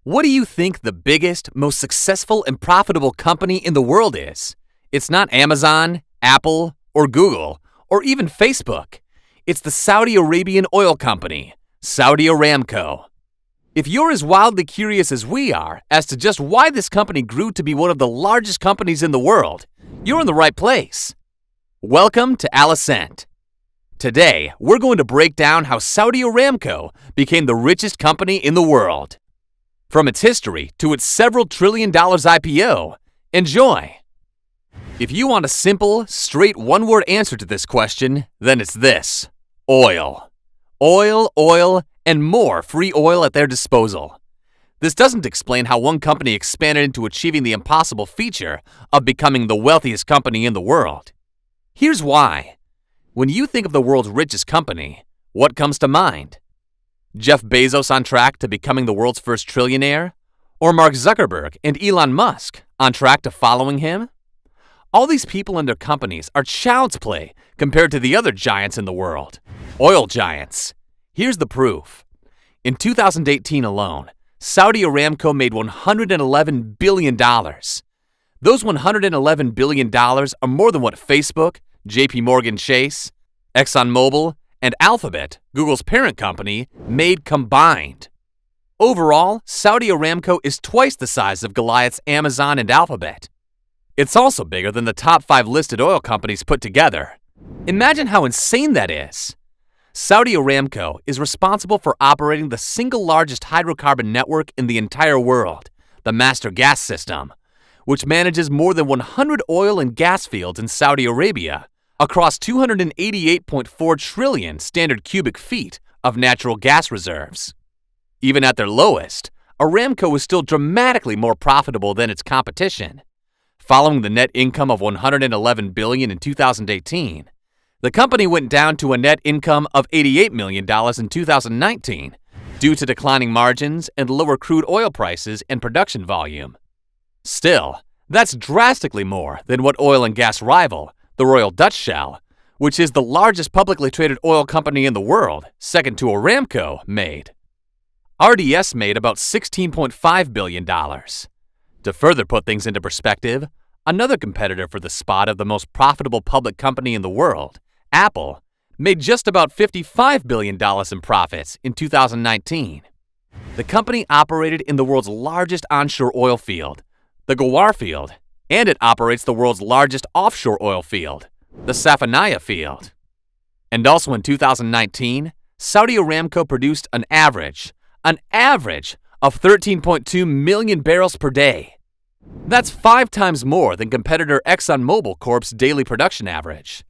What do you think the biggest, most successful, and profitable company in the world is? It's not Amazon, Apple, or Google, or even Facebook. It's the Saudi Arabian oil company, Saudi Aramco. If you're as wildly curious as we are as to just why this company grew to be one of the largest companies in the world, you're in the right place. Welcome to Al-ascent. Today, we're going to break down how Saudi Aramco became the richest company in the world. From its history to its several $trillion IPO, enjoy! If you want a simple, straight one-word answer to this question, then it's this: oil. Oil, and more free oil at their disposal. This doesn't explain how one company expanded into achieving the impossible feature of becoming the wealthiest company in the world. Here's why. When you think of the world's richest company, what comes to mind? Jeff Bezos on track to becoming the world's first trillionaire? Or Mark Zuckerberg and Elon Musk on track to following him? All these people and their companies are child's play compared to the other giants in the world, oil giants. Here's the proof. In 2018 alone, Saudi Aramco made $111 billion. Those $111 billion are more than what Facebook, JP Chase, ExxonMobil, and Alphabet, Google's parent company, made combined. Overall, Saudi Aramco is twice the size of Goliath's Amazon and Alphabet. It's also bigger than the top 5 listed oil companies put together. Imagine how insane that is. Saudi Aramco is responsible for operating the single largest hydrocarbon network in the entire world, the Master Gas System, which manages more than 100 oil and gas fields in Saudi Arabia across 288.4 trillion standard cubic feet of natural gas reserves. Even at their lowest, Aramco is still dramatically more profitable than its competition. Following the net income of $111 billion in 2018, the company went down to a net income of $88 million in 2019 due to declining margins and lower crude oil prices and production volume. Still, that's drastically more than what oil and gas rival, the Royal Dutch Shell, which is the largest publicly traded oil company in the world, second to Aramco, made. RDS made about $16.5 billion. To further put things into perspective, another competitor for the spot of the most profitable public company in the world, Apple, made just about $55 billion in profits in 2019. The company operated in the world's largest onshore oil field, the Ghawar field, and it operates the world's largest offshore oil field, the Safaniya field. And also in 2019, Saudi Aramco produced an average of 13.2 million barrels per day. That's 5 times more than competitor ExxonMobil Corp's daily production average.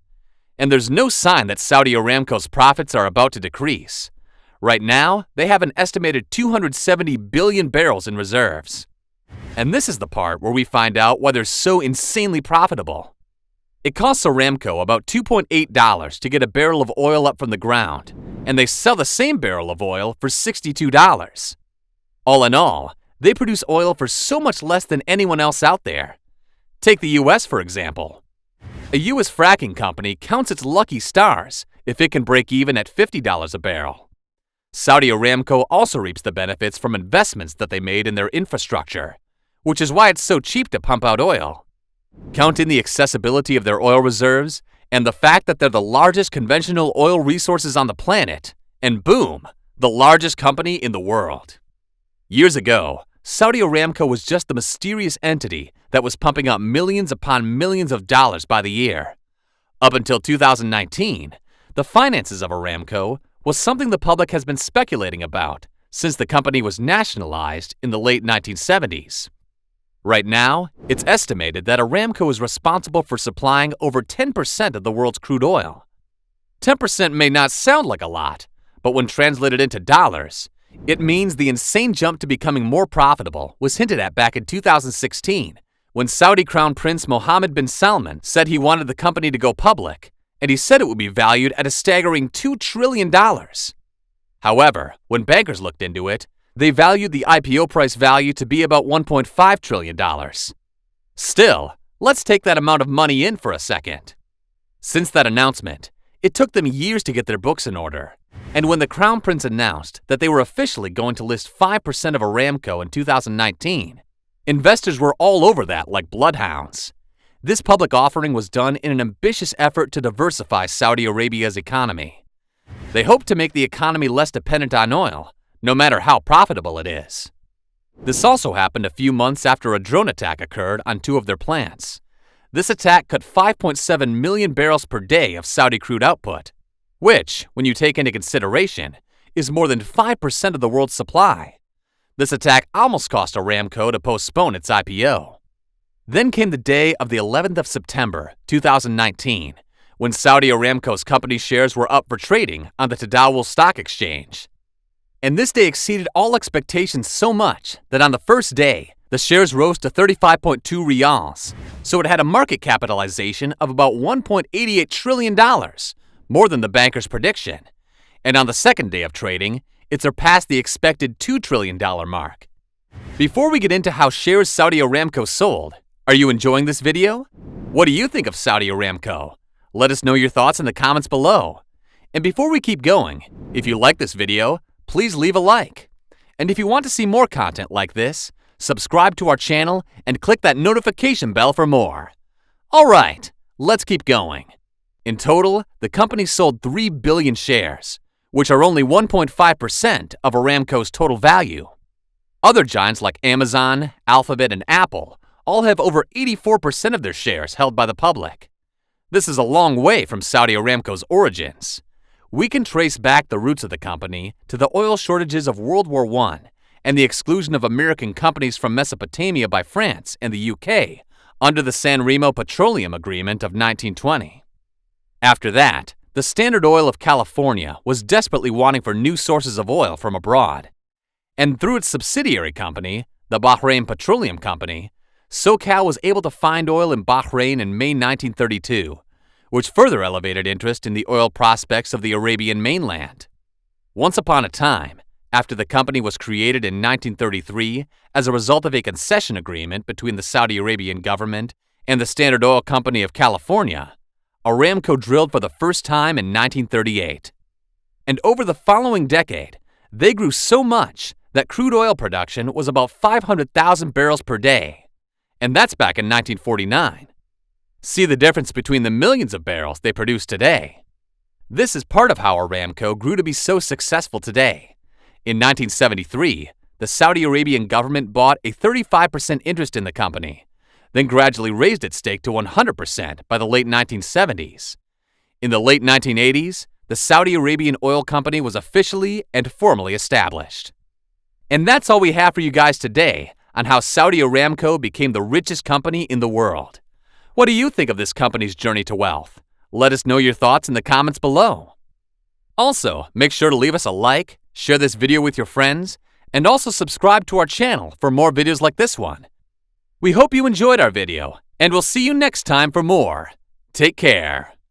And there's no sign that Saudi Aramco's profits are about to decrease. Right now, they have an estimated 270 billion barrels in reserves. And this is the part where we find out why they're so insanely profitable. It costs Aramco about $2.8 to get a barrel of oil up from the ground, and they sell the same barrel of oil for $62. All in all, they produce oil for so much less than anyone else out there. Take the U.S., for example. A U.S. fracking company counts its lucky stars if it can break even at $50 a barrel. Saudi Aramco also reaps the benefits from investments that they made in their infrastructure, which is why it's so cheap to pump out oil. Count in the accessibility of their oil reserves and the fact that they're the largest conventional oil resources on the planet, and boom, the largest company in the world. Years ago, Saudi Aramco was just the mysterious entity that was pumping out millions upon millions of dollars by the year. Up until 2019, the finances of Aramco was something the public has been speculating about since the company was nationalized in the late 1970s. Right now, it's estimated that Aramco is responsible for supplying over 10% of the world's crude oil. 10% may not sound like a lot, but when translated into dollars, it means the insane jump to becoming more profitable was hinted at back in 2016 when Saudi Crown Prince Mohammed bin Salman said he wanted the company to go public, and he said it would be valued at a staggering $2 trillion. However, when bankers looked into it, they valued the IPO price value to be about $1.5 trillion. Still, let's take that amount of money in for a second. Since that announcement, It took them years to get their books in order. And when the Crown Prince announced that they were officially going to list 5% of Aramco in 2019, investors were all over that like bloodhounds. This public offering was done in an ambitious effort to diversify Saudi Arabia's economy. They hoped to make the economy less dependent on oil, no matter how profitable it is. This also happened a few months after a drone attack occurred on 2 of their plants. This attack cut 5.7 million barrels per day of Saudi crude output, which, when you take into consideration, is more than 5% of the world's supply. This attack almost cost Aramco to postpone its IPO. Then came the day of the 11th of September, 2019, when Saudi Aramco's company shares were up for trading on the Tadawul Stock Exchange. And this day exceeded all expectations so much that on the first day, the shares rose to 35.2 riyals, so it had a market capitalization of about $1.88 trillion, more than the banker's prediction. And on the second day of trading, it surpassed the expected $2 trillion mark. Before we get into how shares Saudi Aramco sold, are you enjoying this video? What do you think of Saudi Aramco? Let us know your thoughts in the comments below. And before we keep going, if you like this video, please leave a like. And if you want to see more content like this, subscribe to our channel and click that notification bell for more. Alright, let's keep going. In total, the company sold 3 billion shares, which are only 1.5% of Aramco's total value. Other giants like Amazon, Alphabet, and Apple all have over 84% of their shares held by the public. This is a long way from Saudi Aramco's origins. We can trace back the roots of the company to the oil shortages of World War I and the exclusion of American companies from Mesopotamia by France and the UK under the San Remo Petroleum Agreement of 1920. After that, the Standard Oil of California was desperately wanting for new sources of oil from abroad. And through its subsidiary company, the Bahrain Petroleum Company, SoCal was able to find oil in Bahrain in May 1932, which further elevated interest in the oil prospects of the Arabian mainland. Once upon a time, after the company was created in 1933 as a result of a concession agreement between the Saudi Arabian government and the Standard Oil Company of California, Aramco drilled for the first time in 1938. And over the following decade, they grew so much that crude oil production was about 500,000 barrels per day. And that's back in 1949. See the difference between the millions of barrels they produce today. This is part of how Aramco grew to be so successful today. In 1973, the Saudi Arabian government bought a 35% interest in the company, then gradually raised its stake to 100% by the late 1970s. In the late 1980s, the Saudi Arabian Oil Company was officially and formally established. And that's all we have for you guys today on how Saudi Aramco became the richest company in the world. What do you think of this company's journey to wealth? Let us know your thoughts in the comments below. Also, make sure to leave us a like, share this video with your friends, and also subscribe to our channel for more videos like this one. We hope you enjoyed our video, and we'll see you next time for more. Take care.